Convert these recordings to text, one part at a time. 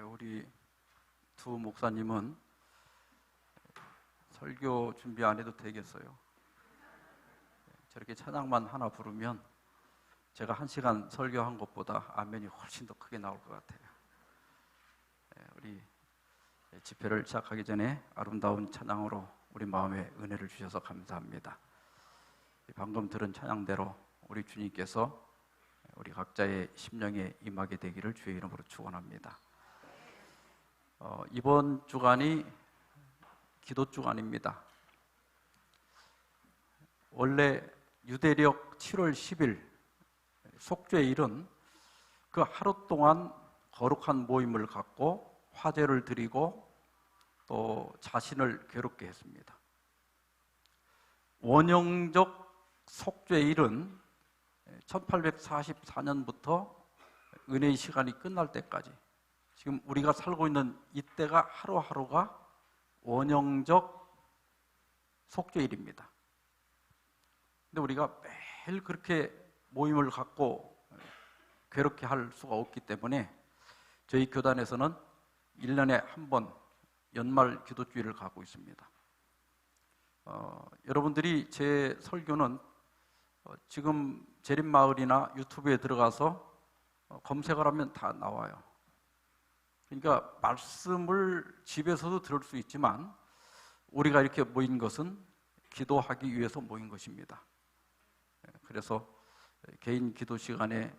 우리 두 목사님은 설교 준비 안 해도 되겠어요. 저렇게 찬양만 하나 부르면 제가 1시간 설교한 것보다 아멘이 훨씬 더 크게 나올 것 같아요. 우리 집회를 시작하기 전에 아름다운 찬양으로 우리 마음에 은혜를 주셔서 감사합니다. 방금 들은 찬양대로 우리 주님께서 우리 각자의 심령에 임하게 되기를 주의 이름으로 축원합니다. 이번 주간이 기도 주간입니다. 원래 유대력 7월 10일 속죄일은 그 하루 동안 거룩한 모임을 갖고 화제를 드리고 또 자신을 괴롭게 했습니다. 원형적 속죄일은 1844년부터 은혜의 시간이 끝날 때까지 지금 우리가 살고 있는 이때가 하루하루가 원형적 속죄일입니다. 근데 우리가 매일 그렇게 모임을 갖고 괴롭게 할 수가 없기 때문에 저희 교단에서는 1년에 한 번 연말 기도주의를 갖고 있습니다. 여러분들이 제 설교는 지금 재림마을이나 유튜브에 들어가서 검색을 하면 다 나와요. 그러니까 말씀을 집에서도 들을 수 있지만 우리가 이렇게 모인 것은 기도하기 위해서 모인 것입니다. 그래서 개인 기도 시간에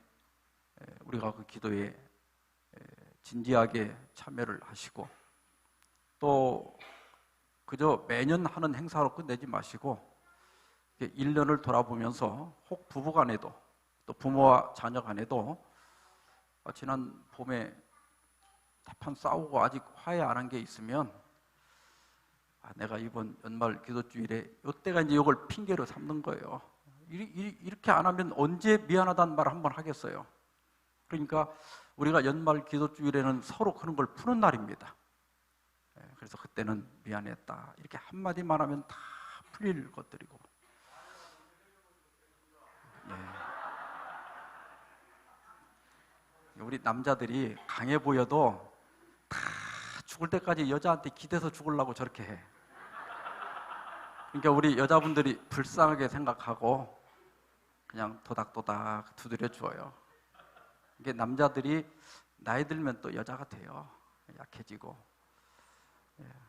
우리가 그 기도에 진지하게 참여를 하시고 또 그저 매년 하는 행사로 끝내지 마시고 1년을 돌아보면서 혹 부부간에도 또 부모와 자녀 간에도 지난 봄에 한판 싸우고 아직 화해 안 한 게 있으면 내가 이번 연말 기도주일에 이때가 이제 이걸 핑계로 삼는 거예요. 이렇게 안 하면 언제 미안하다는 말 한번 하겠어요. 그러니까 우리가 연말 기도주일에는 서로 그런 걸 푸는 날입니다. 그래서 그때는 미안했다 이렇게 한마디만 하면 다 풀릴 것들이고 우리 남자들이 강해 보여도 다 죽을 때까지 여자한테 기대서 죽으려고 저렇게 해. 그러니까 우리 여자분들이 불쌍하게 생각하고 그냥 도닥도닥 두드려 주어요. 이게 남자들이 나이 들면 또 여자가 돼요. 약해지고.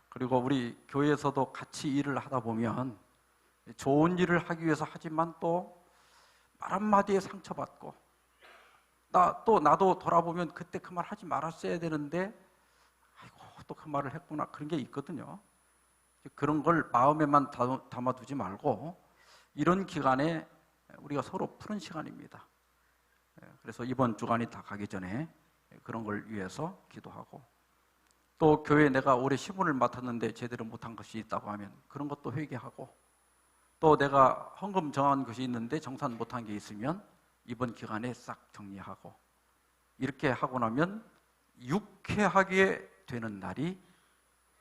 그리고 우리 교회에서도 같이 일을 하다 보면 좋은 일을 하기 위해서 하지만 또 말 한마디에 상처받고 나도 돌아보면 그때 그 말 하지 말았어야 되는데 아이고 또 그 말을 했구나 그런 게 있거든요. 그런 걸 마음에만 담아두지 말고 이런 기간에 우리가 서로 푸는 시간입니다. 그래서 이번 주간이 다 가기 전에 그런 걸 위해서 기도하고 또 교회에 내가 올해 시분을 맡았는데 제대로 못한 것이 있다고 하면 그런 것도 회개하고 또 내가 헌금 정한 것이 있는데 정산 못한 게 있으면 이번 기간에 싹 정리하고 이렇게 하고 나면 유쾌하게 되는 날이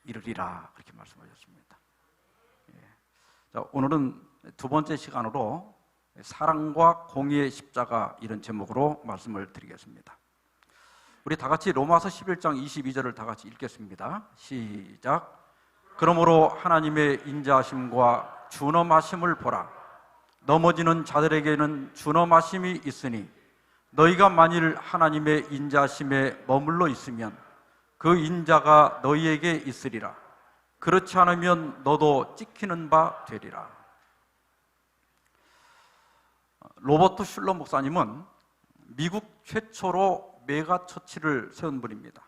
이르리라 그렇게 말씀하셨습니다. 자, 오늘은 두 번째 시간으로 사랑과 공의의 십자가 이런 제목으로 말씀을 드리겠습니다. 우리 다 같이 로마서 11장 22절을 다 같이 읽겠습니다. 시작. 그러므로 하나님의 인자하심과 준엄하심을 보라. 넘어지는 자들에게는 준엄하심이 있으니 너희가 만일 하나님의 인자하심에 머물러 있으면 그 인자가 너희에게 있으리라. 그렇지 않으면 너도 찍히는 바 되리라. 로버트 슐러 목사님은 미국 최초로 메가처치를 세운 분입니다.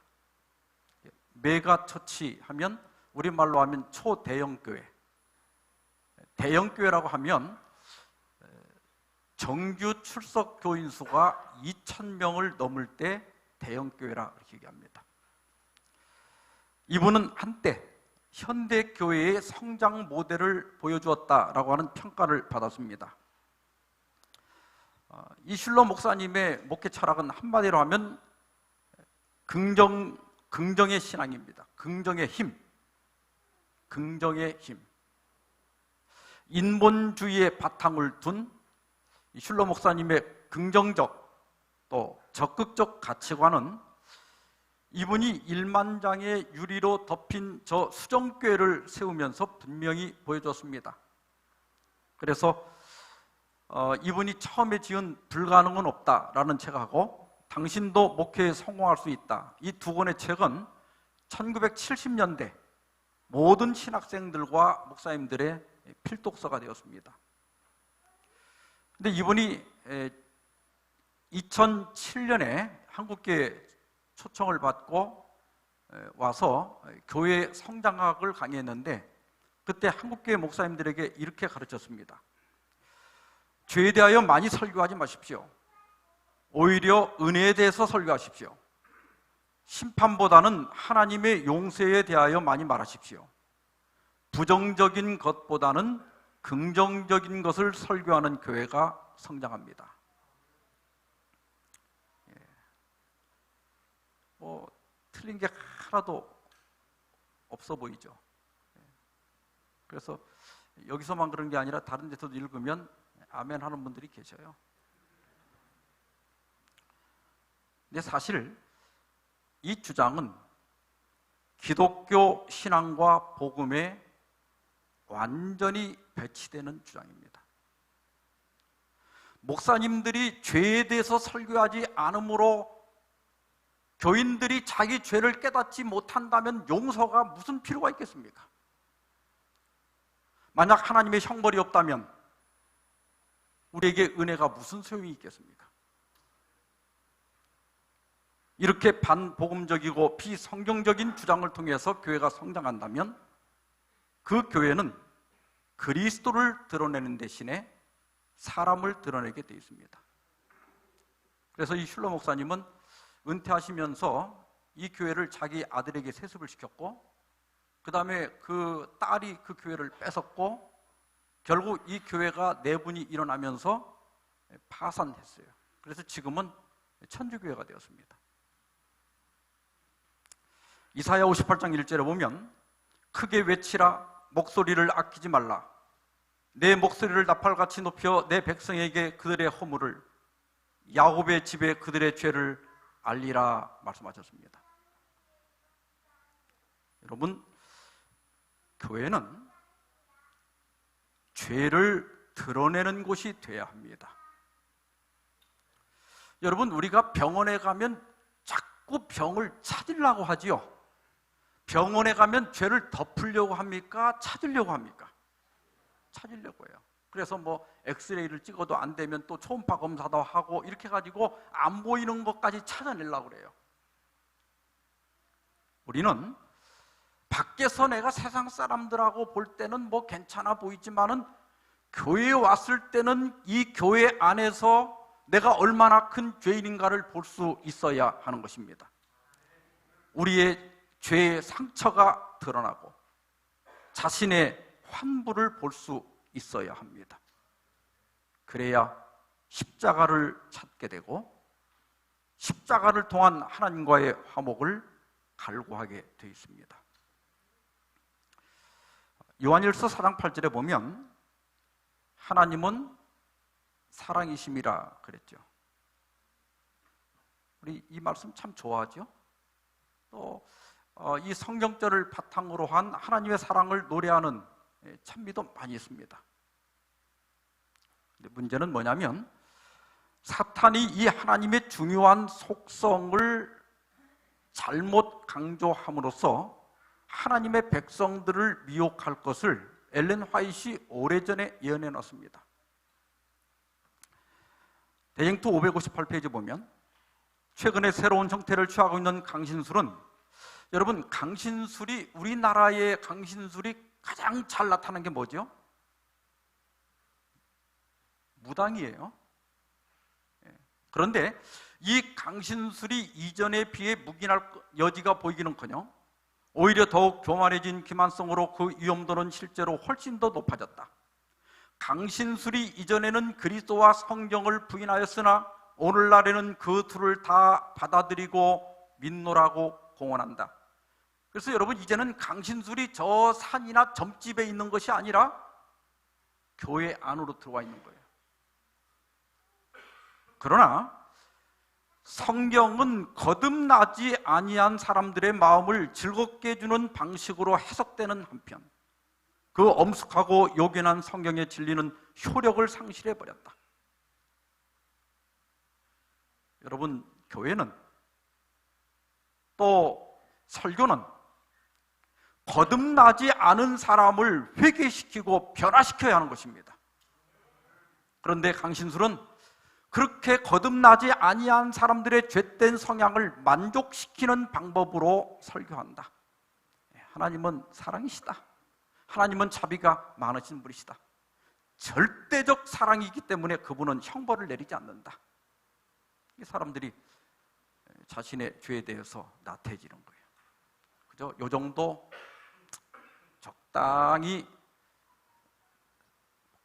메가처치 하면 우리말로 하면 초대형 교회. 대형 교회라고 하면 정규 출석 교인 수가 2,000명을 넘을 때 대형 교회라 이렇게 얘기합니다. 이분은 한때 현대 교회의 성장 모델을 보여주었다라고 하는 평가를 받았습니다. 이 슐러 목사님의 목회 철학은 한마디로 하면 긍정의 신앙입니다. 긍정의 힘. 인본주의의 바탕을 둔 슐러 목사님의 긍정적 또 적극적 가치관은 이분이 1만 장의 유리로 덮인 저 수정교회를 세우면서 분명히 보여줬습니다. 그래서 이분이 처음에 지은 불가능은 없다라는 책하고 당신도 목회에 성공할 수 있다, 이 두 권의 책은 1970년대 모든 신학생들과 목사님들의 필독서가 되었습니다. 근데 이분이 2007년에 한국교회 초청을 받고 와서 교회 성장학을 강의했는데, 그때 한국교회 목사님들에게 이렇게 가르쳤습니다. 죄에 대하여 많이 설교하지 마십시오. 오히려 은혜에 대해서 설교하십시오. 심판보다는 하나님의 용서에 대하여 많이 말하십시오. 부정적인 것보다는 긍정적인 것을 설교하는 교회가 성장합니다. 틀린 게 하나도 없어 보이죠. 그래서 여기서만 그런 게 아니라 다른 데서도 읽으면 아멘 하는 분들이 계셔요. 근데 사실 이 주장은 기독교 신앙과 복음에 완전히 배치되는 주장입니다. 목사님들이 죄에 대해서 설교하지 않으므로 교인들이 자기 죄를 깨닫지 못한다면 용서가 무슨 필요가 있겠습니까? 만약 하나님의 형벌이 없다면 우리에게 은혜가 무슨 소용이 있겠습니까? 이렇게 반복음적이고 비성경적인 주장을 통해서 교회가 성장한다면 그 교회는 그리스도를 드러내는 대신에 사람을 드러내게 되어 있습니다. 그래서 이 슐러 목사님은 은퇴하시면서 이 교회를 자기 아들에게 세습을 시켰고, 그 다음에 그 딸이 그 교회를 뺏었고, 결국 이 교회가 내분이 일어나면서 파산했어요. 그래서 지금은 천주교회가 되었습니다. 이사야 58장 1절에 보면 크게 외치라, 목소리를 아끼지 말라. 내 목소리를 나팔같이 높여 내 백성에게 그들의 허물을, 야곱의 집에 그들의 죄를 알리라 말씀하셨습니다. 여러분, 교회는 죄를 드러내는 곳이 되어야 합니다. 여러분, 우리가 병원에 가면 자꾸 병을 찾으려고 하지요. 병원에 가면 죄를 덮으려고 합니까? 찾으려고 합니까? 찾으려고 해요. 그래서 뭐 엑스레이를 찍어도 안 되면 또 초음파 검사도 하고 이렇게 가지고 안 보이는 것까지 찾아내려고 그래요. 우리는 밖에서 내가 세상 사람들하고 볼 때는 뭐 괜찮아 보이지만은 교회에 왔을 때는 이 교회 안에서 내가 얼마나 큰 죄인인가를 볼 수 있어야 하는 것입니다. 우리의 죄의 상처가 드러나고 자신의 환부를 볼 수 있어야 합니다. 그래야 십자가를 찾게 되고 십자가를 통한 하나님과의 화목을 갈구하게 되어 있습니다. 요한일서 4장 8절에 보면 하나님은 사랑이심이라 그랬죠. 우리 이 말씀 참 좋아하죠. 또 이 성경절을 바탕으로 한 하나님의 사랑을 노래하는 찬미도 많이 있습니다. 근데 문제는 뭐냐면 사탄이 이 하나님의 중요한 속성을 잘못 강조함으로써 하나님의 백성들을 미혹할 것을 엘렌 화이트이 오래전에 예언해 놨습니다. 대행투 558페이지 보면 최근에 새로운 형태를 취하고 있는 강신술은, 여러분, 강신술이, 우리나라의 강신술이 가장 잘 나타나는 게 뭐죠? 무당이에요. 그런데 이 강신술이 이전에 비해 묵인할 여지가 보이기는커녕 오히려 더욱 교만해진 기만성으로 그 위험도는 실제로 훨씬 더 높아졌다. 강신술이 이전에는 그리스도와 성경을 부인하였으나 오늘날에는 그 둘을 다 받아들이고 믿노라고 공언한다. 그래서 여러분, 이제는 강신술이 저 산이나 점집에 있는 것이 아니라 교회 안으로 들어와 있는 거예요. 그러나 성경은 거듭나지 아니한 사람들의 마음을 즐겁게 해주는 방식으로 해석되는 한편 그 엄숙하고 요긴한 성경의 진리는 효력을 상실해버렸다. 여러분, 교회는 또 설교는 거듭나지 않은 사람을 회개시키고 변화시켜야 하는 것입니다. 그런데 강신술은 그렇게 거듭나지 아니한 사람들의 죄된 성향을 만족시키는 방법으로 설교한다. 하나님은 사랑이시다. 하나님은 자비가 많으신 분이시다. 절대적 사랑이기 때문에 그분은 형벌을 내리지 않는다. 사람들이 자신의 죄에 대해서 나태해지는 거예요. 그죠? 요 정도 적당히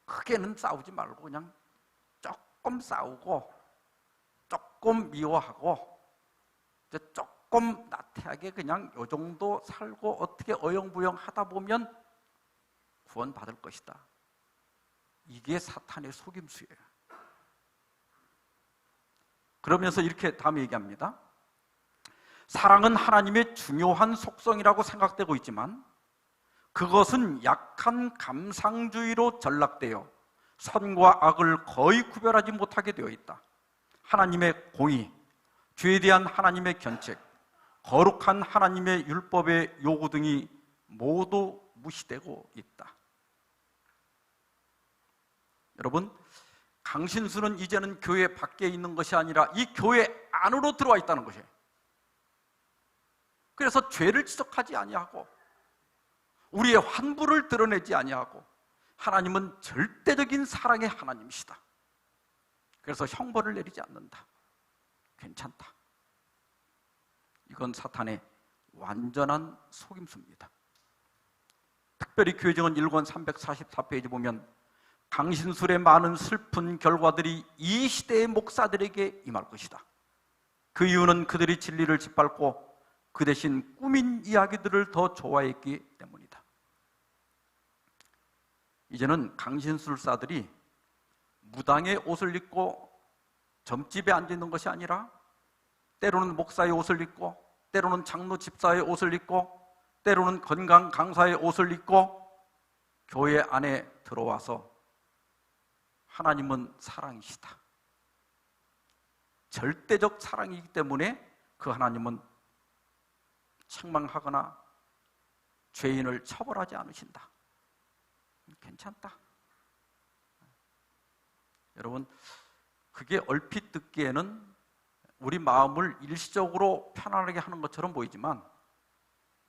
크게는 싸우지 말고 그냥 조금 싸우고 조금 미워하고 조금 나태하게 그냥 요 정도 살고 어떻게 어영부영 하다 보면 구원받을 것이다. 이게 사탄의 속임수예요. 그러면서 이렇게 다음에 얘기합니다. 사랑은 하나님의 중요한 속성이라고 생각되고 있지만 그것은 약한 감상주의로 전락되어 선과 악을 거의 구별하지 못하게 되어 있다. 하나님의 공의, 죄에 대한 하나님의 견책, 거룩한 하나님의 율법의 요구 등이 모두 무시되고 있다. 여러분, 강신수는 이제는 교회 밖에 있는 것이 아니라 이 교회 안으로 들어와 있다는 것이에요. 그래서 죄를 지적하지 아니하고 우리의 환부를 드러내지 아니하고 하나님은 절대적인 사랑의 하나님이시다. 그래서 형벌을 내리지 않는다. 괜찮다. 이건 사탄의 완전한 속임수입니다. 특별히 교회증언 1권 344페이지 보면 강신술의 많은 슬픈 결과들이 이 시대의 목사들에게 임할 것이다. 그 이유는 그들이 진리를 짓밟고 그 대신 꾸민 이야기들을 더 좋아했기 때문이다. 이제는 강신술사들이 무당의 옷을 입고 점집에 앉아 있는 것이 아니라 때로는 목사의 옷을 입고 때로는 장로 집사의 옷을 입고 때로는 건강 강사의 옷을 입고 교회 안에 들어와서 하나님은 사랑이시다. 절대적 사랑이기 때문에 그 하나님은 책망하거나 죄인을 처벌하지 않으신다. 괜찮다. 여러분, 그게 얼핏 듣기에는 우리 마음을 일시적으로 편안하게 하는 것처럼 보이지만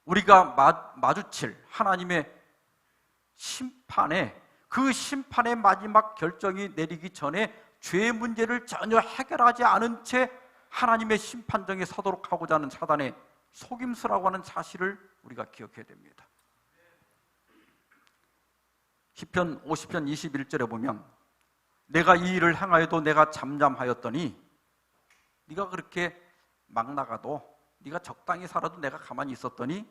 우리가 마주칠 하나님의 심판에 그 심판의 마지막 결정이 내리기 전에 죄의 문제를 전혀 해결하지 않은 채 하나님의 심판정에 서도록 하고자 하는 사단의 속임수라고 하는 사실을 우리가 기억해야 됩니다. 시편 50편 21절에 보면 내가 이 일을 행하여도 내가 잠잠하였더니 네가 그렇게 막 나가도 네가 적당히 살아도 내가 가만히 있었더니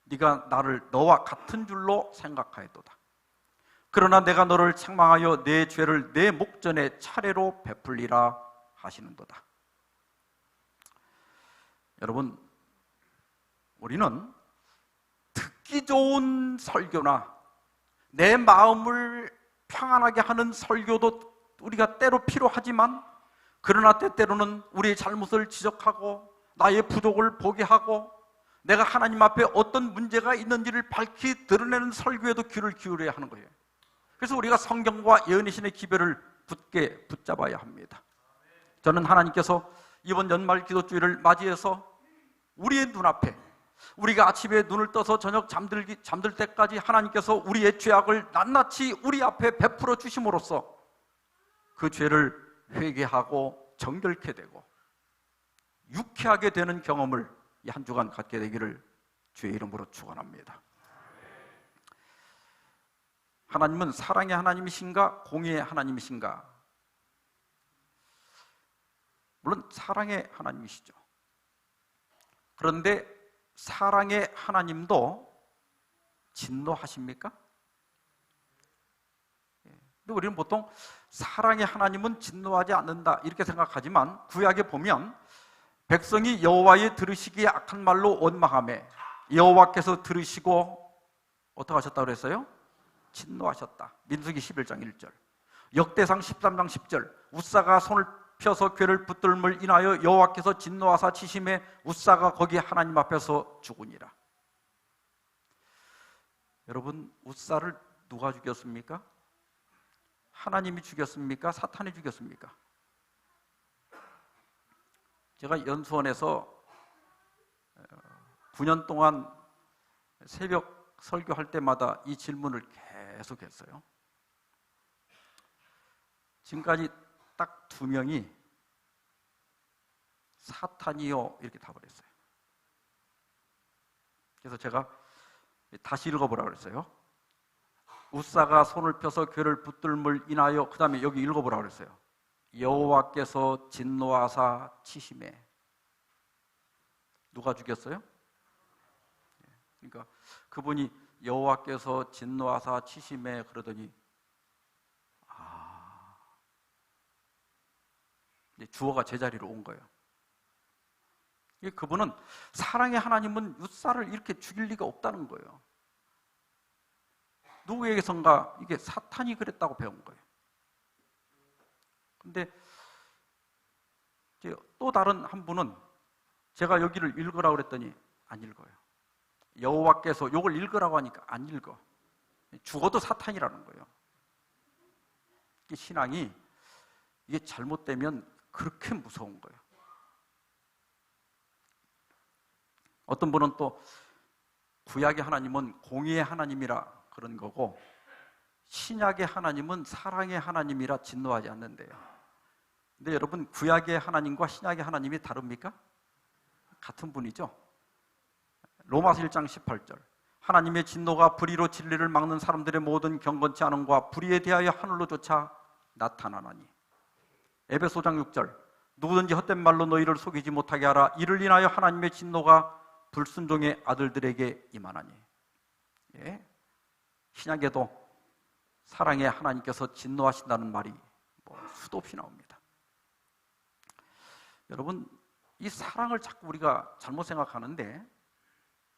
네가 나를 너와 같은 줄로 생각하였도다. 그러나 내가 너를 책망하여 내 죄를 내 목전에 차례로 베풀리라 하시는도다. 여러분, 우리는 듣기 좋은 설교나 내 마음을 평안하게 하는 설교도 우리가 때로 필요하지만 그러나 때때로는 우리의 잘못을 지적하고 나의 부족을 보게 하고 내가 하나님 앞에 어떤 문제가 있는지를 밝히 드러내는 설교에도 귀를 기울여야 하는 거예요. 그래서 우리가 성경과 예언의 신의 기별을 굳게 붙잡아야 합니다. 저는 하나님께서 이번 연말 기도주일을 맞이해서 우리의 눈앞에 우리가 아침에 눈을 떠서 저녁 잠들 때까지 하나님께서 우리의 죄악을 낱낱이 우리 앞에 베풀어 주심으로써 그 죄를 회개하고 정결케 되고 유쾌하게 되는 경험을 이 한 주간 갖게 되기를 주의 이름으로 축원합니다. 하나님은 사랑의 하나님이신가 공의의 하나님이신가? 물론 사랑의 하나님이시죠. 그런데 사랑의 하나님도 진노하십니까? 근데 우리는 보통 사랑의 하나님은 진노하지 않는다 이렇게 생각하지만 구약에 보면 백성이 여호와의 들으시기에 악한 말로 원망하매 여호와께서 들으시고 어떻게 하셨다고 그랬어요? 진노하셨다. 민수기 11장 1절. 역대상 13장 10절. 웃사가 손을 펴서 괴를 붙들음을 인하여 여호와께서 진노하사 치심에 웃사가 거기 하나님 앞에서 죽으니라. 여러분, 웃사를 누가 죽였습니까? 하나님이 죽였습니까? 사탄이 죽였습니까? 제가 연수원에서 9년 동안 새벽 설교할 때마다 이 질문을 계속 했어요. 지금까지 딱 2명이 사탄이요 이렇게 답을 했어요. 그래서 제가 다시 읽어보라고 그랬어요. 웃사가 손을 펴서 괴를 붙들음을 인하여, 그 다음에 여기 읽어보라고 그랬어요. 여호와께서 진노하사 치심에. 누가 죽였어요? 그러니까 그분이 여호와께서 진노하사 치심에 그러더니 이제 주어가 제자리로 온 거예요. 그분은 사랑의 하나님은 웃사를 이렇게 죽일 리가 없다는 거예요. 누구에게선가 이게 사탄이 그랬다고 배운 거예요. 근데 또 다른 한 분은 제가 여기를 읽으라고 그랬더니 안 읽어요. 여호와께서 이걸 읽으라고 하니까 안 읽어. 죽어도 사탄이라는 거예요. 이 신앙이 이게 잘못되면 그렇게 무서운 거예요. 어떤 분은 또 구약의 하나님은 공의의 하나님이라 그런 거고 신약의 하나님은 사랑의 하나님이라 진노하지 않는데요. 근데 여러분, 구약의 하나님과 신약의 하나님이 다릅니까? 같은 분이죠. 로마서 1장 18절. 하나님의 진노가 불의로 진리를 막는 사람들의 모든 경건치 않음과 불의에 대하여 하늘로조차 나타나나니. 에베소장 6절. 누구든지 헛된 말로 너희를 속이지 못하게 하라. 이를 인하여 하나님의 진노가 불순종의 아들들에게 임하나니. 예. 신약에도 사랑의 하나님께서 진노하신다는 말이 수도 없이 나옵니다. 여러분, 이 사랑을 자꾸 우리가 잘못 생각하는데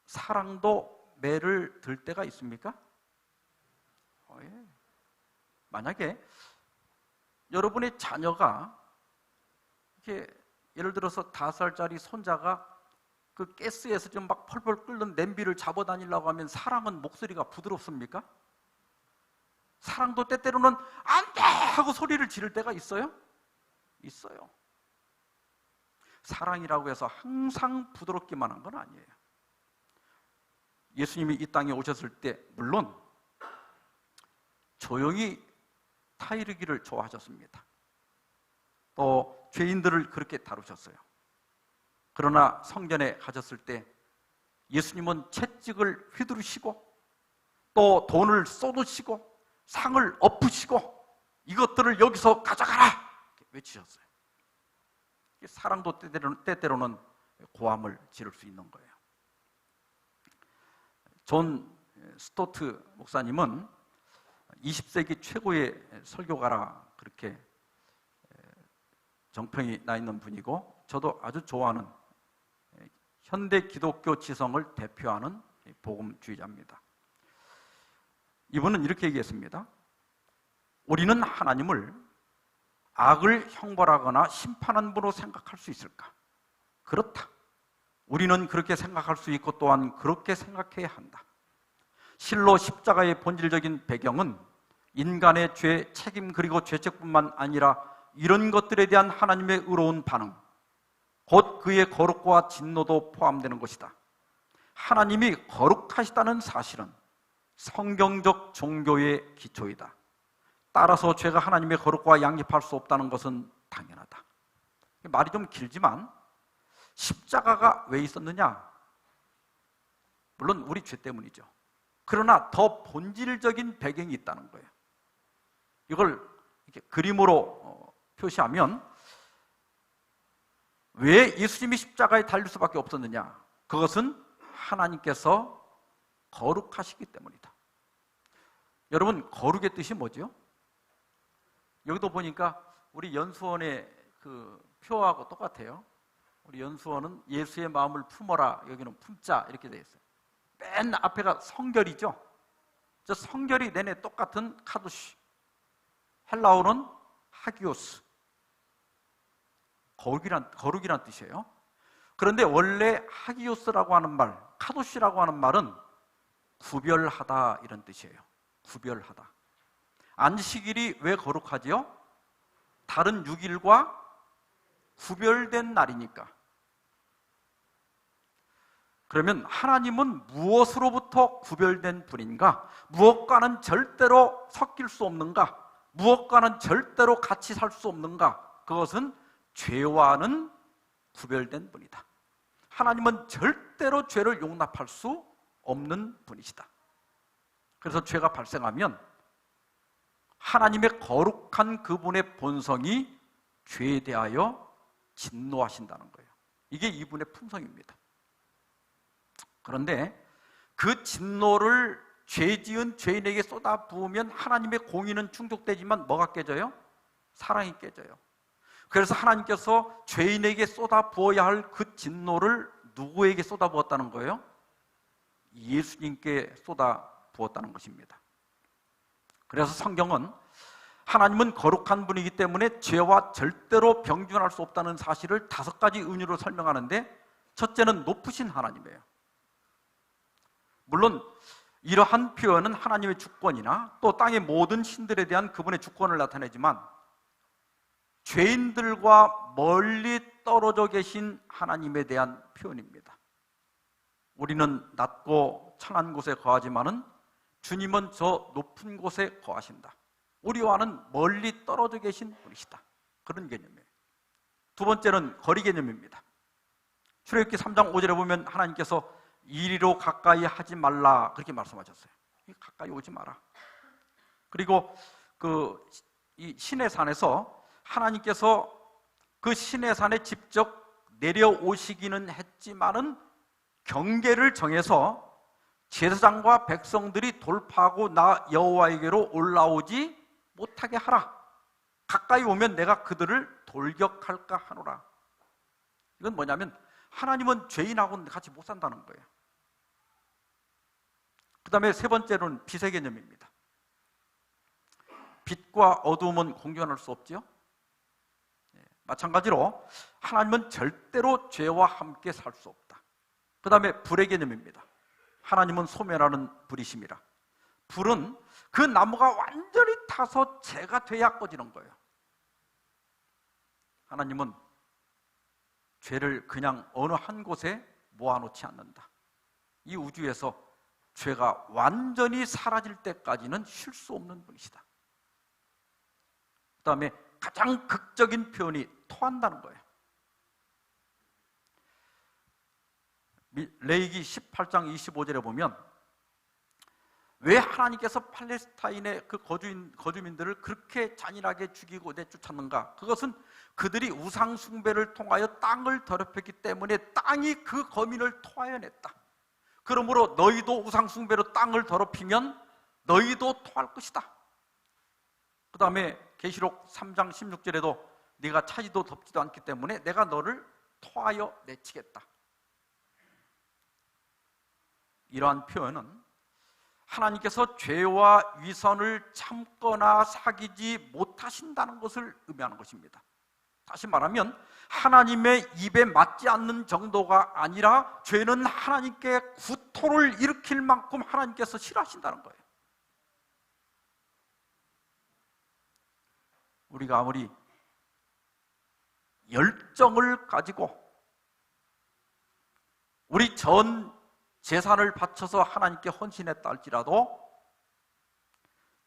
사랑도 매를 들 때가 있습니까? 예. 만약에 여러분의 자녀가 이렇게 예를 들어서 5살짜리 손자가 그 가스에서 좀 막 펄펄 끓는 냄비를 잡아다니려고 하면 사랑은 목소리가 부드럽습니까? 사랑도 때때로는 안 돼! 하고 소리를 지를 때가 있어요? 있어요. 사랑이라고 해서 항상 부드럽기만 한 건 아니에요. 예수님이 이 땅에 오셨을 때 물론 조용히 타이르기를 좋아하셨습니다. 또 죄인들을 그렇게 다루셨어요. 그러나 성전에 가셨을 때 예수님은 채찍을 휘두르시고 또 돈을 쏟으시고 상을 엎으시고 이것들을 여기서 가져가라! 이렇게 외치셨어요. 사랑도 때때로는 고함을 지를 수 있는 거예요. 존 스토트 목사님은 20세기 최고의 설교가라 그렇게 정평이 나 있는 분이고 저도 아주 좋아하는 현대 기독교 지성을 대표하는 복음주의자입니다. 이분은 이렇게 얘기했습니다. 우리는 하나님을 악을 형벌하거나 심판한 분으로 생각할 수 있을까? 그렇다. 우리는 그렇게 생각할 수 있고 또한 그렇게 생각해야 한다. 실로 십자가의 본질적인 배경은 인간의 죄, 책임 그리고 죄책뿐만 아니라 이런 것들에 대한 하나님의 의로운 반응, 곧 그의 거룩과 진노도 포함되는 것이다. 하나님이 거룩하시다는 사실은 성경적 종교의 기초이다. 따라서 죄가 하나님의 거룩과 양립할 수 없다는 것은 당연하다. 말이 좀 길지만 십자가가 왜 있었느냐? 물론 우리 죄 때문이죠. 그러나 더 본질적인 배경이 있다는 거예요. 이걸 이렇게 그림으로 표시하면 왜 예수님이 십자가에 달릴 수밖에 없었느냐? 그것은 하나님께서 거룩하시기 때문이다. 여러분, 거룩의 뜻이 뭐죠? 여기도 보니까 우리 연수원의 그 표하고 똑같아요. 우리 연수원은 예수의 마음을 품어라, 여기는 품자 이렇게 되어 있어요. 맨 앞에가 성결이죠. 저 성결이 내내 똑같은 카도시, 헬라어는 하기오스, 거룩이란 뜻이에요. 그런데 원래 하기오스라고 하는 말, 카도시라고 하는 말은 구별하다 이런 뜻이에요. 구별하다. 안식일이 왜 거룩하지요? 다른 6일과 구별된 날이니까. 그러면 하나님은 무엇으로부터 구별된 분인가? 무엇과는 절대로 섞일 수 없는가? 무엇과는 절대로 같이 살 수 없는가? 그것은 죄와는 구별된 분이다. 하나님은 절대로 죄를 용납할 수 없는 분이시다. 그래서 죄가 발생하면 하나님의 거룩한 그분의 본성이 죄에 대하여 진노하신다는 거예요. 이게 이분의 품성입니다. 그런데 그 진노를 죄 지은 죄인에게 쏟아 부으면 하나님의 공의는 충족되지만 뭐가 깨져요? 사랑이 깨져요. 그래서 하나님께서 죄인에게 쏟아 부어야 할 그 진노를 누구에게 쏟아 부었다는 거예요? 예수님께 쏟아 부었다는 것입니다. 그래서 성경은 하나님은 거룩한 분이기 때문에 죄와 절대로 병준할 수 없다는 사실을 5가지 은유로 설명하는데, 첫째는 높으신 하나님이에요. 물론 이러한 표현은 하나님의 주권이나 또 땅의 모든 신들에 대한 그분의 주권을 나타내지만, 죄인들과 멀리 떨어져 계신 하나님에 대한 표현입니다. 우리는 낮고 천한 곳에 거하지만은 주님은 저 높은 곳에 거하신다. 우리와는 멀리 떨어져 계신 분이시다. 그런 개념이에요. 두 번째는 거리 개념입니다. 출애굽기 3장 5절에 보면 하나님께서 이리로 가까이 하지 말라 그렇게 말씀하셨어요. 가까이 오지 마라. 그리고 이 신의 산에서 하나님께서 그 신의 산에 직접 내려오시기는 했지만은 경계를 정해서 제사장과 백성들이 돌파하고 나 여호와에게로 올라오지 못하게 하라. 가까이 오면 내가 그들을 돌격할까 하노라. 이건 뭐냐면 하나님은 죄인하고는 같이 못 산다는 거예요. 그 다음에 세 번째로는 빛의 개념입니다. 빛과 어두움은 공존할 수 없죠. 마찬가지로 하나님은 절대로 죄와 함께 살 수 없다. 그 다음에 불의 개념입니다. 하나님은 소멸하는 불이심이라. 불은 그 나무가 완전히 타서 재가 돼야 꺼지는 거예요. 하나님은 죄를 그냥 어느 한 곳에 모아놓지 않는다. 이 우주에서 죄가 완전히 사라질 때까지는 쉴 수 없는 분이시다. 그 다음에 가장 극적인 표현이 토한다는 거예요. 레위기 18장 25절에 보면 왜 하나님께서 팔레스타인의 그 거주민들을 그렇게 잔인하게 죽이고 내쫓았는가? 그것은 그들이 우상 숭배를 통하여 땅을 더럽혔기 때문에 땅이 그 거민을 토하여 냈다. 그러므로 너희도 우상 숭배로 땅을 더럽히면 너희도 토할 것이다. 그 다음에 계시록 3장 16절에도 네가 차지도 덮지도 않기 때문에 내가 너를 토하여 내치겠다. 이러한 표현은 하나님께서 죄와 위선을 참거나 사귀지 못하신다는 것을 의미하는 것입니다. 다시 말하면 하나님의 입에 맞지 않는 정도가 아니라 죄는 하나님께 구토를 일으킬 만큼 하나님께서 싫어하신다는 거예요. 우리가 아무리 열정을 가지고 우리 전 재산을 바쳐서 하나님께 헌신했다 할지라도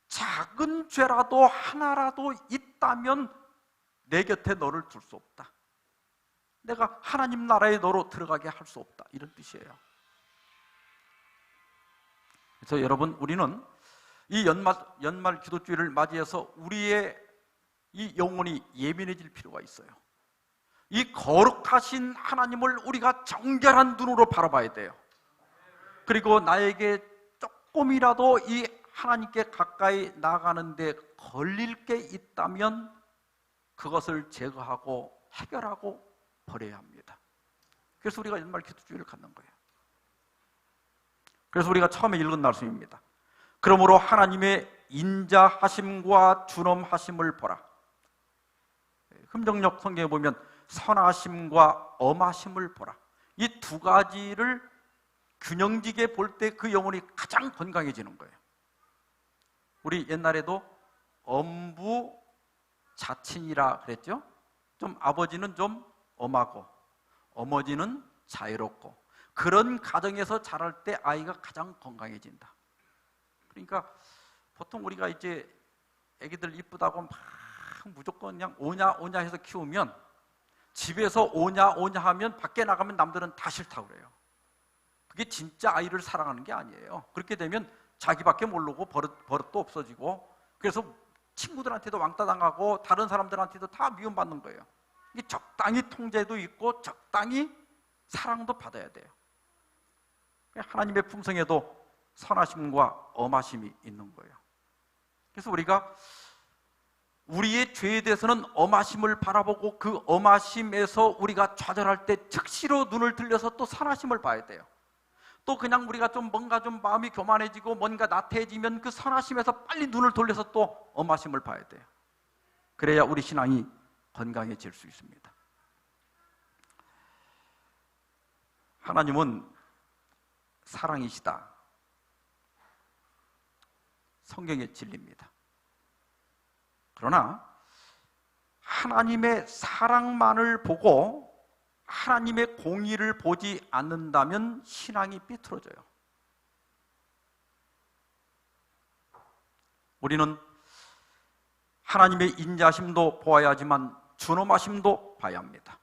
작은 죄라도 하나라도 있다면 내 곁에 너를 둘 수 없다. 내가 하나님 나라에 너로 들어가게 할 수 없다. 이런 뜻이에요. 그래서 여러분, 우리는 이 연말 기도주의를 맞이해서 우리의 이 영혼이 예민해질 필요가 있어요. 이 거룩하신 하나님을 우리가 정결한 눈으로 바라봐야 돼요. 그리고 나에게 조금이라도 이 하나님께 가까이 나가는데 걸릴 게 있다면 그것을 제거하고 해결하고 버려야 합니다. 그래서 우리가 연말 기도주의를 갖는 거예요. 그래서 우리가 처음에 읽은 말씀입니다. 그러므로 하나님의 인자하심과 준엄하심을 보라. 흠정역 성경에 보면 선하심과 엄하심을 보라. 이 두 가지를 균형지게 볼 때 그 영혼이 가장 건강해지는 거예요. 우리 옛날에도 엄부 자친이라 그랬죠? 좀 아버지는 좀 엄하고 어머니는 자유롭고 그런 가정에서 자랄 때 아이가 가장 건강해진다. 그러니까 보통 우리가 이제 애기들 이쁘다고 막 무조건 그냥 오냐 오냐 해서 키우면 집에서 오냐 오냐 하면 밖에 나가면 남들은 다 싫다고 그래요. 그게 진짜 아이를 사랑하는 게 아니에요. 그렇게 되면 자기밖에 모르고 버릇도 없어지고 그래서 친구들한테도 왕따 당하고 다른 사람들한테도 다 미움받는 거예요. 이게 적당히 통제도 있고 적당히 사랑도 받아야 돼요. 하나님의 품성에도 선하심과 엄하심이 있는 거예요. 그래서 우리가 우리의 죄에 대해서는 엄하심을 바라보고 그 엄하심에서 우리가 좌절할 때 즉시로 눈을 들려서 또 선하심을 봐야 돼요. 또 그냥 우리가 좀 뭔가 좀 마음이 교만해지고 뭔가 나태해지면 그 선하심에서 빨리 눈을 돌려서 또 엄하심을 봐야 돼요. 그래야 우리 신앙이 건강해질 수 있습니다. 하나님은 사랑이시다. 성경의 진리입니다. 그러나 하나님의 사랑만을 보고 하나님의 공의를 보지 않는다면 신앙이 삐뚤어져요. 우리는 하나님의 인자심도 보아야 하지만 준엄하심도 봐야 합니다.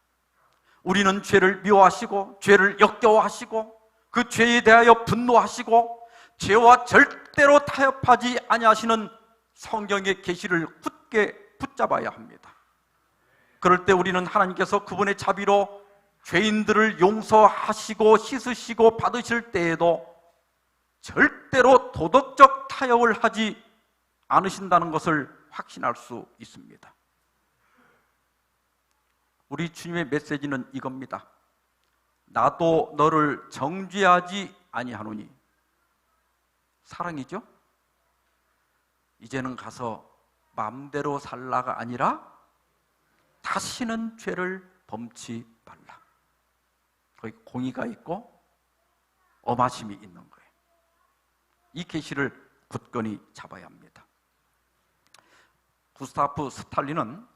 우리는 죄를 미워하시고 죄를 역겨워하시고 그 죄에 대하여 분노하시고 죄와 절대로 타협하지 아니하시는 성경의 계시를 굳게 붙잡아야 합니다. 그럴 때 우리는 하나님께서 그분의 자비로 죄인들을 용서하시고 씻으시고 받으실 때에도 절대로 도덕적 타협을 하지 않으신다는 것을 확신할 수 있습니다. 우리 주님의 메시지는 이겁니다. 나도 너를 정죄하지 아니하노니. 사랑이죠? 이제는 가서 마음대로 살라가 아니라 다시는 죄를 범치 말라. 거기 공의가 있고 엄하심이 있는 거예요. 이 계시를 굳건히 잡아야 합니다. 구스타프 스탈린은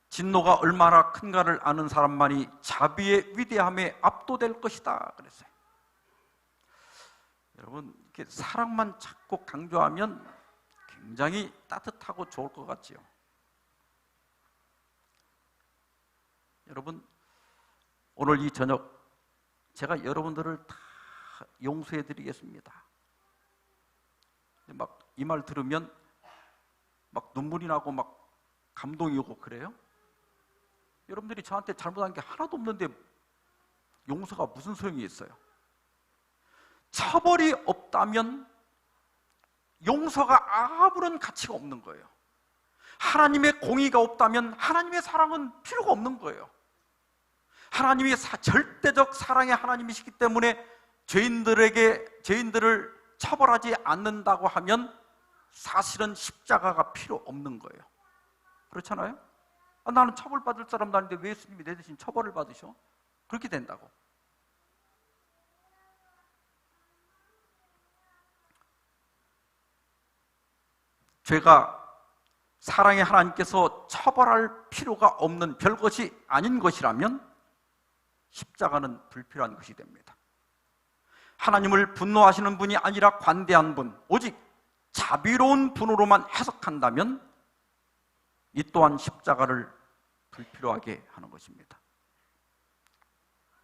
진노가 얼마나 큰가를 아는 사람만이 자비의 위대함에 압도될 것이다 그랬어요. 여러분, 이렇게 사랑만 자꾸 강조하면 굉장히 따뜻하고 좋을 것 같지요. 여러분, 오늘 이 저녁 제가 여러분들을 다 용서해 드리겠습니다. 막 이 말 들으면 막 눈물이 나고 막 감동이 오고 그래요? 여러분들이 저한테 잘못한 게 하나도 없는데 용서가 무슨 소용이 있어요? 처벌이 없다면 용서가 아무런 가치가 없는 거예요. 하나님의 공의가 없다면 하나님의 사랑은 필요가 없는 거예요. 하나님이 절대적 사랑의 하나님이시기 때문에 죄인들을 처벌하지 않는다고 하면 사실은 십자가가 필요 없는 거예요. 그렇잖아요? 나는 처벌받을 사람도 아닌데 왜 예수님이 내 대신 처벌을 받으셔? 그렇게 된다고. 죄가 사랑의 하나님께서 처벌할 필요가 없는 별것이 아닌 것이라면 십자가는 불필요한 것이 됩니다. 하나님을 분노하시는 분이 아니라 관대한 분, 오직 자비로운 분으로만 해석한다면 이 또한 십자가를 불필요하게 하는 것입니다.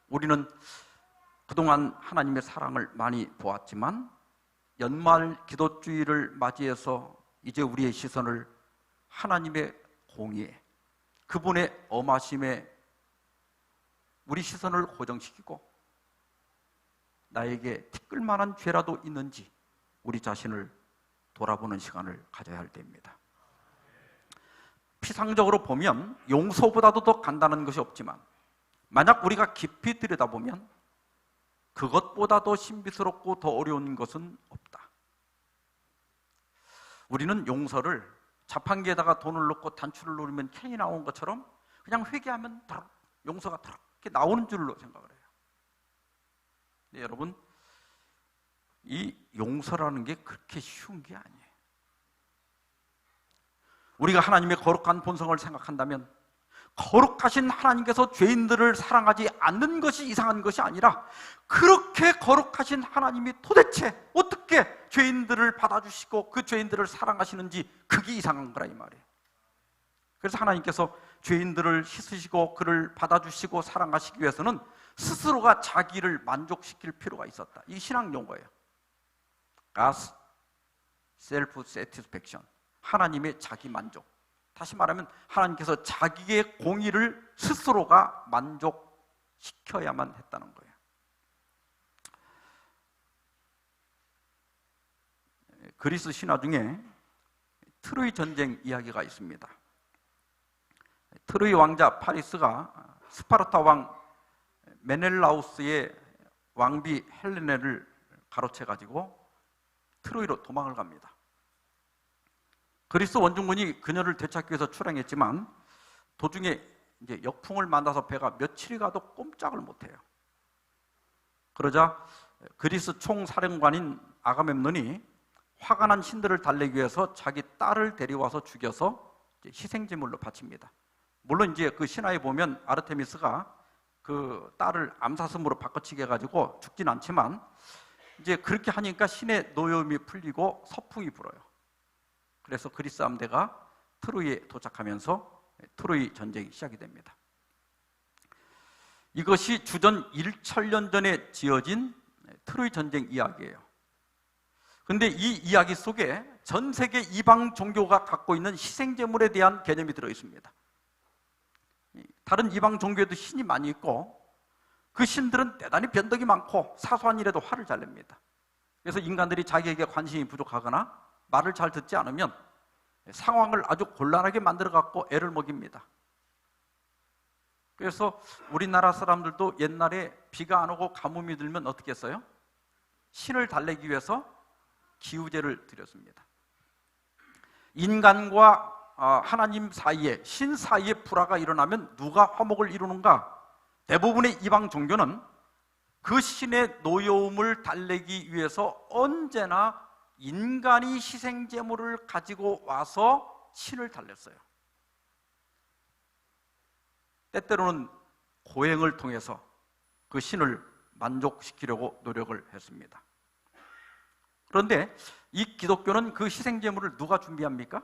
우리는 그동안 하나님의 사랑을 많이 보았지만 연말 기도주의를 맞이해서 이제 우리의 시선을 하나님의 공의에, 그분의 엄하심에 우리 시선을 고정시키고 나에게 티끌만한 죄라도 있는지 우리 자신을 돌아보는 시간을 가져야 할 때입니다. 피상적으로 보면 용서보다도 더 간단한 것이 없지만 만약 우리가 깊이 들여다보면 그것보다 더 신비스럽고 더 어려운 것은 없다. 우리는 용서를 자판기에다가 돈을 넣고 단추를 누르면 캔이 나오는 것처럼 그냥 회개하면 용서가 이렇게 나오는 줄로 생각을 해요. 네, 여러분, 이 용서라는 게 그렇게 쉬운 게 아니에요. 우리가 하나님의 거룩한 본성을 생각한다면 거룩하신 하나님께서 죄인들을 사랑하지 않는 것이 이상한 것이 아니라 그렇게 거룩하신 하나님이 도대체 어떻게 죄인들을 받아주시고 그 죄인들을 사랑하시는지 그게 이상한 거라 이 말이에요. 그래서 하나님께서 죄인들을 씻으시고 그를 받아주시고 사랑하시기 위해서는 스스로가 자기를 만족시킬 필요가 있었다. 이 신학 용어예요. God's self-satisfaction, 하나님의 자기 만족. 다시 말하면 하나님께서 자기의 공의를 스스로가 만족시켜야만 했다는 거예요. 그리스 신화 중에 트로이 전쟁 이야기가 있습니다. 트로이 왕자 파리스가 스파르타 왕 메넬라우스의 왕비 헬레네를 가로채가지고 트로이로 도망을 갑니다. 그리스 원중군이 그녀를 되찾기 위해서 출항했지만 도중에 이제 역풍을 만나서 배가 며칠이 가도 꼼짝을 못해요. 그러자 그리스 총사령관인 아가멤논이 화가 난 신들을 달래기 위해서 자기 딸을 데려와서 죽여서 희생제물로 바칩니다. 물론 이제 그 신화에 보면 아르테미스가 그 딸을 암사슴으로 바꿔치기 해가지고 죽진 않지만 이제 그렇게 하니까 신의 노여움이 풀리고 서풍이 불어요. 그래서 그리스 함대가 트로이에 도착하면서 트로이 전쟁이 시작이 됩니다. 이것이 주전 1천년 전에 지어진 트로이 전쟁 이야기예요. 근데 이 이야기 속에 전 세계 이방 종교가 갖고 있는 희생제물에 대한 개념이 들어 있습니다. 다른 이방 종교에도 신이 많이 있고 그 신들은 대단히 변덕이 많고 사소한 일에도 화를 잘 냅니다. 그래서 인간들이 자기에게 관심이 부족하거나 말을 잘 듣지 않으면 상황을 아주 곤란하게 만들어 갖고 애를 먹입니다. 그래서 우리나라 사람들도 옛날에 비가 안 오고 가뭄이 들면 어떻게 했어요? 신을 달래기 위해서 기우제를 드렸습니다. 인간과 하나님 사이에, 신 사이에 불화가 일어나면 누가 화목을 이루는가? 대부분의 이방 종교는 그 신의 노여움을 달래기 위해서 언제나 인간이 희생제물을 가지고 와서 신을 달랬어요. 때때로는 고행을 통해서 그 신을 만족시키려고 노력을 했습니다. 그런데 이 기독교는 그 희생제물을 누가 준비합니까?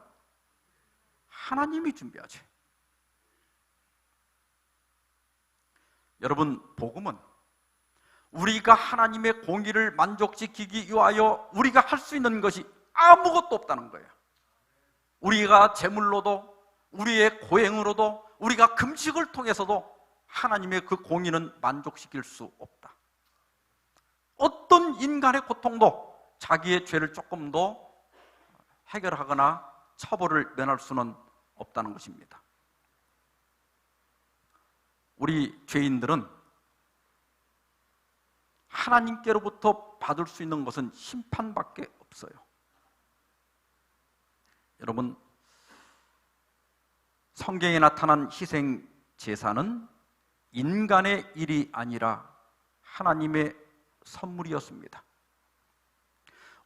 하나님이 준비하죠. 여러분, 복음은 우리가 하나님의 공의를 만족시키기 위하여 우리가 할 수 있는 것이 아무것도 없다는 거예요. 우리가 제물로도 우리의 고행으로도 우리가 금식을 통해서도 하나님의 그 공의는 만족시킬 수 없다. 어떤 인간의 고통도 자기의 죄를 조금 더 해결하거나 처벌을 면할 수는 없다는 것입니다. 우리 죄인들은 하나님께로부터 받을 수 있는 것은 심판밖에 없어요. 여러분, 성경에 나타난 희생 제사는 인간의 일이 아니라 하나님의 선물이었습니다.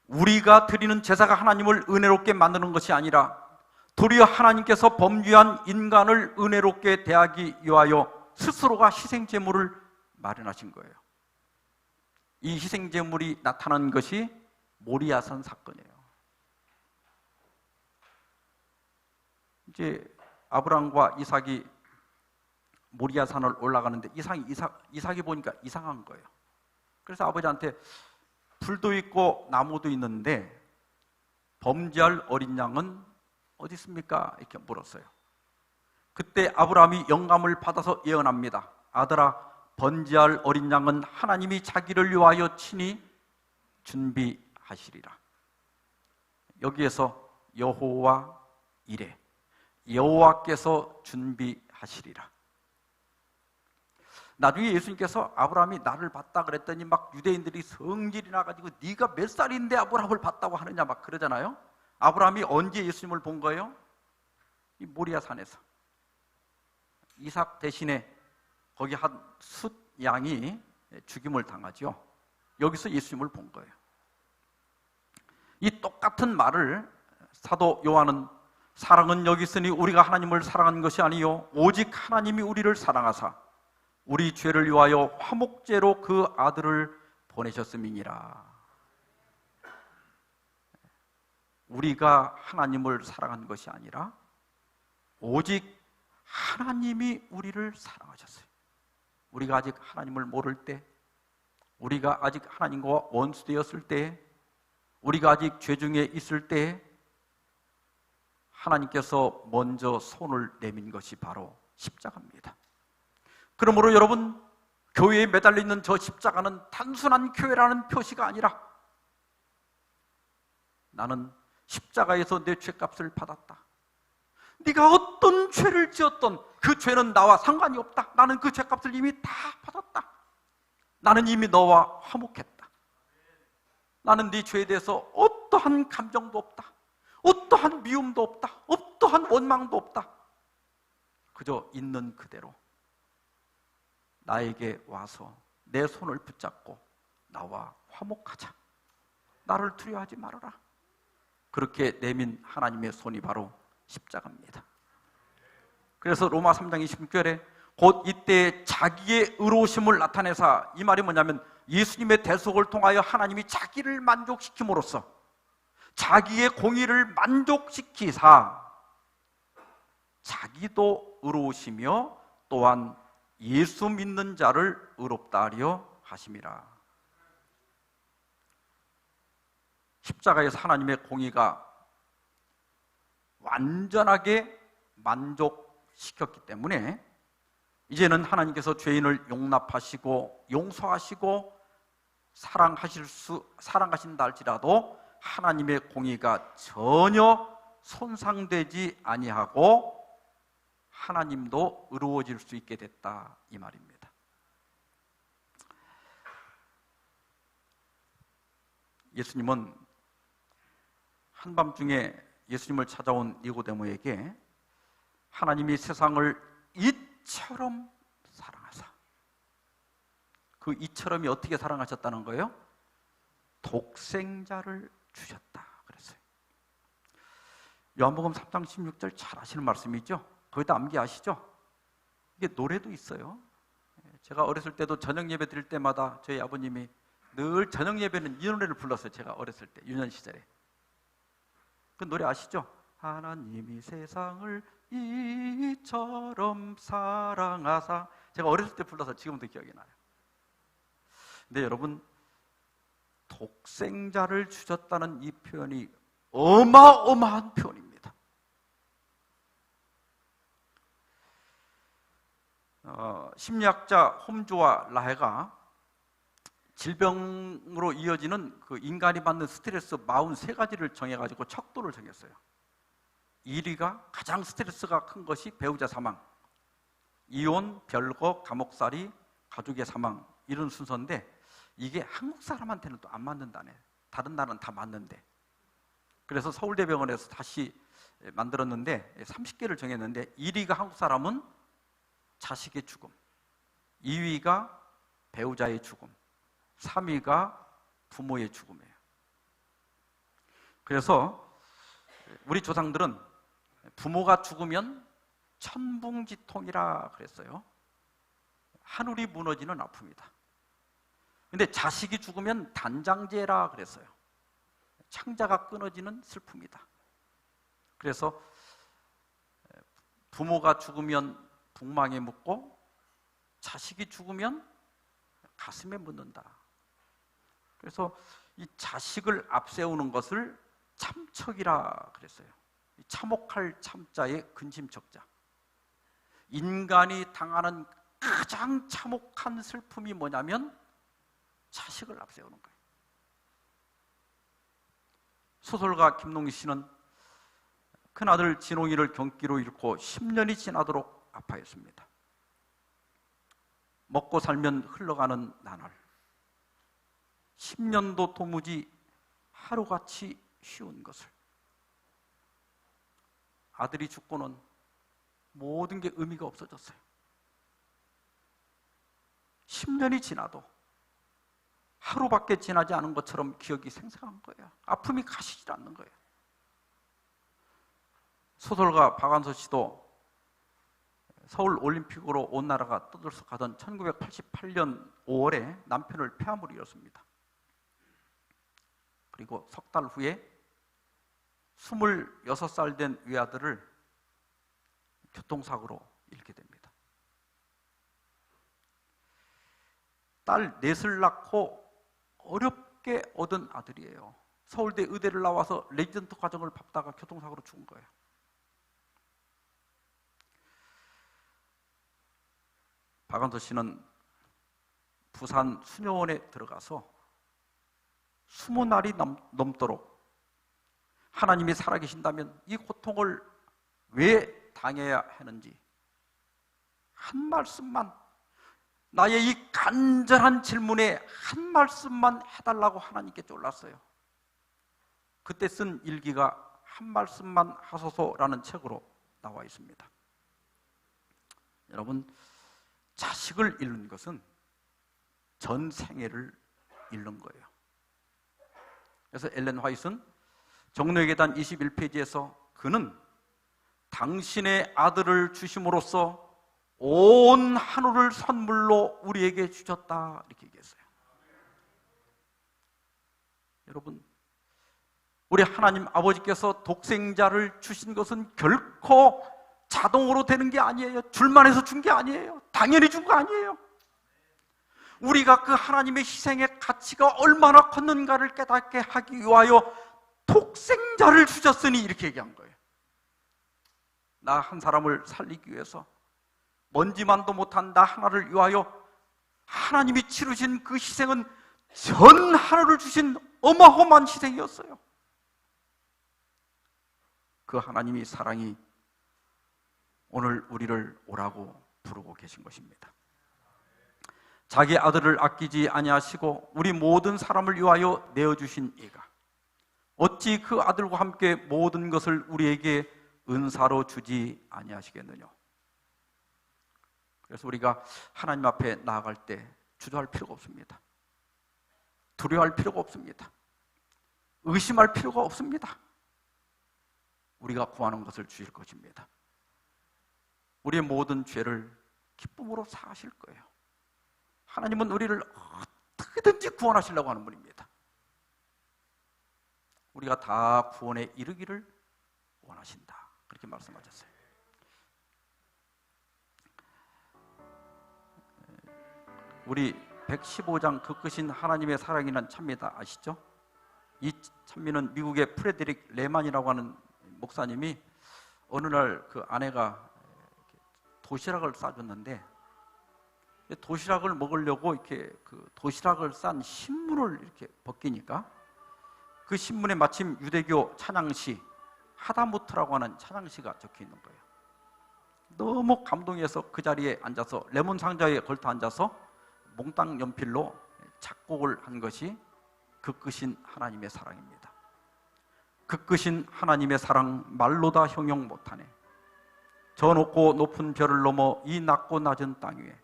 우리가 드리는 제사가 하나님을 은혜롭게 만드는 것이 아니라 도리어 하나님께서 범죄한 인간을 은혜롭게 대하기 위하여 스스로가 희생제물을 마련하신 거예요. 이 희생제물이 나타난 것이 모리아산 사건이에요. 이제 아브라함과 이삭이 모리아산을 올라가는데 이삭이 보니까 이상한 거예요. 그래서 아버지한테 불도 있고 나무도 있는데 범죄할 어린 양은 어디 있습니까? 이렇게 물었어요. 그때 아브라함이 영감을 받아서 예언합니다. 아들아, 번제할 어린 양은 하나님이 자기를 위하여 친히 준비하시리라. 여기에서 여호와 이레, 여호와께서 준비하시리라. 나중에 예수님께서 아브라함이 나를 봤다 그랬더니 막 유대인들이 성질이 나가지고 네가 몇 살인데 아브라함을 봤다고 하느냐 막 그러잖아요. 아브라함이 언제 예수님을 본 거예요? 이 모리아 산에서. 이삭 대신에 거기 한 숫 양이 죽임을 당하죠. 여기서 예수님을 본 거예요. 이 똑같은 말을 사도 요한은 사랑은 여기 있으니 우리가 하나님을 사랑한 것이 아니요 오직 하나님이 우리를 사랑하사 우리 죄를 위하여 화목제로 그 아들을 보내셨음이니라. 우리가 하나님을 사랑한 것이 아니라 오직 하나님이 우리를 사랑하셨어요. 우리가 아직 하나님을 모를 때, 우리가 아직 하나님과 원수되었을 때, 우리가 아직 죄 중에 있을 때 하나님께서 먼저 손을 내민 것이 바로 십자가입니다. 그러므로 여러분, 교회에 매달려 있는 저 십자가는 단순한 교회라는 표시가 아니라 나는 십자가에서 내 죄값을 받았다. 네가 어떤 죄를 지었던 그 죄는 나와 상관이 없다. 나는 그 죄값을 이미 다 받았다. 나는 이미 너와 화목했다. 나는 네 죄에 대해서 어떠한 감정도 없다. 어떠한 미움도 없다. 어떠한 원망도 없다. 그저 있는 그대로 나에게 와서 내 손을 붙잡고 나와 화목하자. 나를 두려워하지 말아라. 그렇게 내민 하나님의 손이 바로 십자가입니다. 그래서 로마 3장 26절에 곧 이때 자기의 의로우심을 나타내사, 이 말이 뭐냐면 예수님의 대속을 통하여 하나님이 자기를 만족시킴으로써 자기의 공의를 만족시키사 자기도 의로우시며 또한 예수 믿는 자를 의롭다 하려 하심이라. 십자가에서 하나님의 공의가 완전하게 만족시켰기 때문에 이제는 하나님께서 죄인을 용납하시고 용서하시고 사랑하신다 할지라도 하나님의 공의가 전혀 손상되지 아니하고 하나님도 의로워질 수 있게 됐다, 이 말입니다. 예수님은 한밤중에 예수님을 찾아온 니고데모에게 하나님이 세상을 이처럼 사랑하사, 그 이처럼이 어떻게 사랑하셨다는 거예요? 독생자를 주셨다 그랬어요. 요한복음 3장 16절 잘 아시는 말씀이죠? 거기다 암기하시죠? 이게 노래도 있어요. 제가 어렸을 때도 저녁 예배 드릴 때마다 저희 아버님이 늘 저녁 예배는 이 노래를 불렀어요. 제가 어렸을 때, 유년 시절에. 그 노래 아시죠? 하나님이 세상을 이처럼 사랑하사. 제가 어렸을 때 불러서 지금도 기억이 나요. 근데 여러분, 독생자를 주셨다는 이 표현이 어마어마한 표현입니다. 심리학자 홈즈와 라헤가 질병으로 이어지는 그 인간이 받는 스트레스 43가지를 정해가지고 척도를 정했어요. 1위가 가장 스트레스가 큰 것이 배우자 사망, 이혼, 별거, 감옥살이, 가족의 사망, 이런 순서인데 이게 한국 사람한테는 또 안 맞는다네. 다른 나라는 다 맞는데. 그래서 서울대병원에서 다시 만들었는데 30개를 정했는데 1위가 한국 사람은 자식의 죽음, 2위가 배우자의 죽음, 3위가 부모의 죽음이에요. 그래서 우리 조상들은 부모가 죽으면 천붕지통이라 그랬어요. 하늘이 무너지는 아픔이다. 근데 자식이 죽으면 단장제라 그랬어요. 창자가 끊어지는 슬픔이다. 그래서 부모가 죽으면 북망에 묻고 자식이 죽으면 가슴에 묻는다. 그래서 이 자식을 앞세우는 것을 참척이라 그랬어요. 참혹할 참자의 근심척자. 인간이 당하는 가장 참혹한 슬픔이 뭐냐면 자식을 앞세우는 거예요. 소설가 김농희 씨는 큰아들 진홍이를 경기로 잃고 10년이 지나도록 아파했습니다. 먹고 살면 흘러가는 나날, 10년도 도무지 하루같이 쉬운 것을, 아들이 죽고는 모든 게 의미가 없어졌어요. 10년이 지나도 하루밖에 지나지 않은 것처럼 기억이 생생한 거예요. 아픔이 가시질 않는 거예요. 소설가 박완서 씨도 서울 올림픽으로 온 나라가 떠들썩하던 1988년 5월에 남편을 폐암으로 잃었습니다. 그리고 석 달 후에 26살 된 외아들을 교통사고로 잃게 됩니다. 딸 넷을 낳고 어렵게 얻은 아들이에요. 서울대 의대를 나와서 레지던트 과정을 밟다가 교통사고로 죽은 거예요. 박완서 씨는 부산 수녀원에 들어가서 20날이 넘도록 하나님이 살아계신다면 이 고통을 왜 당해야 하는지 한 말씀만, 나의 이 간절한 질문에 한 말씀만 해달라고 하나님께 쫄랐어요. 그때 쓴 일기가 한 말씀만 하소서라는 책으로 나와 있습니다. 여러분, 자식을 잃는 것은 전 생애를 잃는 거예요. 그래서 엘렌 화이트는 정로의 계단 21페이지에서 그는 당신의 아들을 주심으로써 온 하늘을 선물로 우리에게 주셨다, 이렇게 얘기했어요. 여러분, 우리 하나님 아버지께서 독생자를 주신 것은 결코 자동으로 되는 게 아니에요. 줄만 해서 준 게 아니에요. 당연히 준 거 아니에요. 우리가 그 하나님의 희생의 가치가 얼마나 컸는가를 깨닫게 하기 위하여 독생자를 주셨으니, 이렇게 얘기한 거예요. 나 한 사람을 살리기 위해서 먼지만도 못한 나 하나를 위하여 하나님이 치르신 그 희생은 전 하늘을 주신 어마어마한 희생이었어요. 그 하나님이 사랑이 오늘 우리를 오라고 부르고 계신 것입니다. 자기 아들을 아끼지 아니하시고 우리 모든 사람을 위하여 내어주신 이가 어찌 그 아들과 함께 모든 것을 우리에게 은사로 주지 아니하시겠느냐. 그래서 우리가 하나님 앞에 나아갈 때 주저할 필요가 없습니다. 두려워할 필요가 없습니다. 의심할 필요가 없습니다. 우리가 구하는 것을 주실 것입니다. 우리의 모든 죄를 기쁨으로 사하실 거예요. 하나님은 우리를 어떻게든지 구원하시려고 하는 분입니다. 우리가 다 구원에 이르기를 원하신다, 그렇게 말씀하셨어요. 우리 115장 그 크신 하나님의 사랑이란 찬미다 아시죠? 이 찬미는 미국의 프레드릭 레만이라고 하는 목사님이 어느 날 그 아내가 도시락을 싸줬는데 도시락을 먹으려고 이렇게 그 도시락을 싼 신문을 이렇게 벗기니까 그 신문에 마침 유대교 찬양시 하다무트라고 하는 찬양시가 적혀 있는 거예요. 너무 감동해서 그 자리에 앉아서 레몬 상자에 걸터 앉아서 몽땅 연필로 작곡을 한 것이 그 크신 하나님의 사랑입니다. 그 크신 하나님의 사랑 말로 다 형용 못하네. 저 높고 높은 별을 넘어 이 낮고 낮은 땅 위에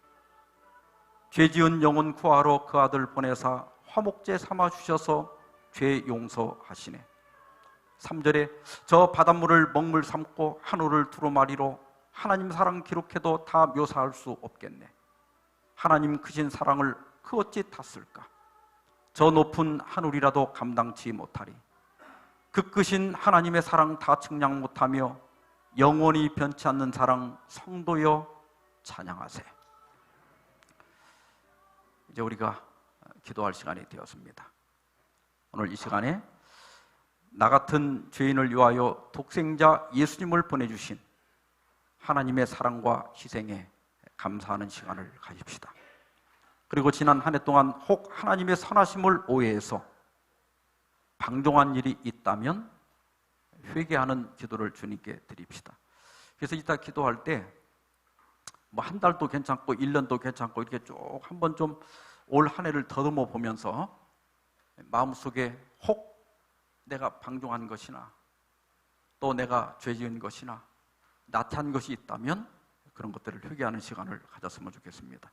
죄지은 영혼 구하러 그 아들 보내사 화목제 삼아 주셔서 죄 용서하시네. 3절에 저 바닷물을 먹물 삼고 하늘을 두루마리로 하나님 사랑 기록해도 다 묘사할 수 없겠네. 하나님 크신 사랑을 그 어찌 탔을까. 저 높은 하늘이라도 감당치 못하리. 그 크신 하나님의 사랑 다 측량 못하며 영원히 변치 않는 사랑 성도여 찬양하세. 이제 우리가 기도할 시간이 되었습니다. 오늘 이 시간에 나 같은 죄인을 위하여 독생자 예수님을 보내주신 하나님의 사랑과 희생에 감사하는 시간을 가집시다. 그리고 지난 한 해 동안 혹 하나님의 선하심을 오해해서 방종한 일이 있다면 회개하는 기도를 주님께 드립시다. 그래서 이따 기도할 때 뭐 한 달도 괜찮고 1년도 괜찮고 이렇게 쭉 한번 좀 올 한 해를 더듬어 보면서 마음속에 혹 내가 방종한 것이나 또 내가 죄 지은 것이나 나태한 것이 있다면 그런 것들을 회개하는 시간을 가졌으면 좋겠습니다.